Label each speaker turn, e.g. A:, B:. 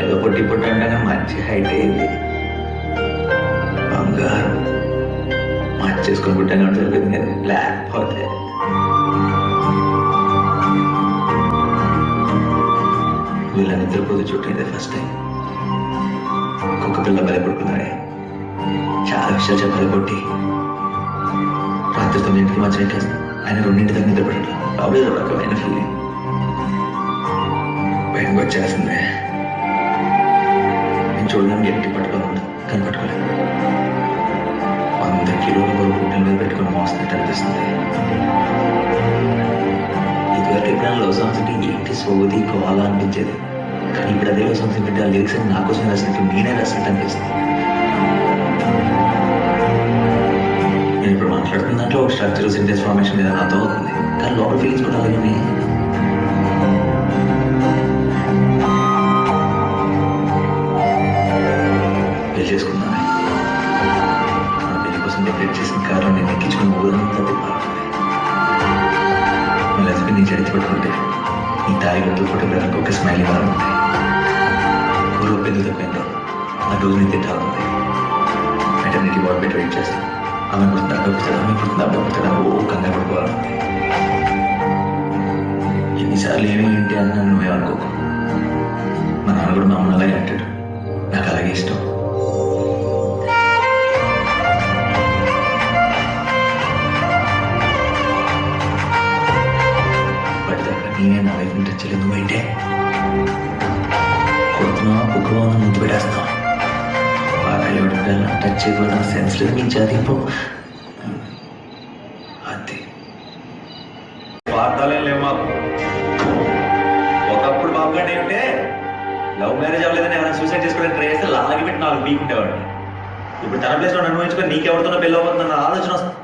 A: ఏదో పొట్టి పొట్టి అంటే మంచి హైట్ అయింది. బంగారం చేసుకొని పుట్టాను సరిపోయింది కదా, లేకపోతే వీళ్ళ నిద్రపోతూ చుట్టూ ఫస్ట్ టైం. కుక్క పిల్ల భయపడుకున్నాడే, చాలా విషయాలు చెప్పాలి కొట్టి. రాత్రి 9కి మధ్య ఆయన 2 దాకా నిద్రపడట్లా. రాబోయే ఒక రకమైన ఫీలింగ్ భయం వచ్చేసింది. నేను చూడడానికి ఎట్టి పట్టుకోవాలి కానీ పట్టుకోలేదు. 100 కిలోల వరకు గుండెల మీద పెట్టుకుని మోస్తున్నట్టు అనిపిస్తుంది. ఇదివరకు ఎప్పుడైనా లవ్ సాంగ్స్ అంటే ఏంటి సోది కోవాలా అనిపించేది, కానీ ఇప్పుడు అదే లవ్ సాంగ్స్ ఏంటంటే ఆ లిరిక్స్ అని నా కోసం రాసినట్టు నేనే రాసినట్టు అనిపిస్తుంది. నేను ఇప్పుడు మాట్లాడుతున్న దాంట్లో ఒక స్ట్రక్చర్ సెంటెన్స్ ఫార్మేషన్ మీద నాతో అవుతుంది, కానీ లోపల ఫీలింగ్స్ కూడా అలాగే ఉన్నాయి. పెళ్లి చేసుకున్నాను. డెకరేట్ చేసిన కారు నేను ఎక్కించుకుని ఊరంతా తిప్పాలి. మళ్ళీ హస్బెండ్ నీ చరిత్ర పట్టుకుంటే నీ తాయిగట్టు ఫోటోగ్రాఫర్కి ఒక స్మైల్ ఇవ్వాలంటే ఊరు పెద్దలు తప్పింది. ఆ రోజు నేను తిట్టాలంది. మెటర్నిటీ వార్డ్ పెట్టి వెయిట్ చేస్తాను. ఆమె పుడుతుంది అబ్బాయి పుడతాడు, ఆమె పుడుతుంది అబ్బాయి పుడతాడు, ఓ కంగారు పడిపోవాలంటే. ఎన్నిసార్లు ఏమేంటి అని నన్ను నువ్వే అనుకోకు. మా నాన్న కూడా మా అమ్మ అలాగే అంటాడు, నాకు అలాగే ఇష్టం. నేనే నా వైఫ్ టచ్ చేయలేదు, నువ్వేంటే కొడుతున్నావా పుక్కువా ముందు పెట్టేస్తావా? బాగా ఎవరి టచ్ చేయకూడదు సెన్స్ లేదు మీ చదివిపో. అది వార్తలేం లేవు మాకు. ఒకప్పుడు బాబు గారు ఏంటంటే లవ్ మ్యారేజ్ అవ్వలేదని ఎవరైనా సూసైడ్ చేసుకోవడానికి ట్రై చేస్తే లాగి పెట్టి 4 వీక్ ఉండేవాడు. ఇప్పుడు తన ప్లేస్లో అనుభవించుకొని నీకెవరితోనో పెళ్ళి అవ్వబోతుందన్న ఆలోచన వస్తుంది.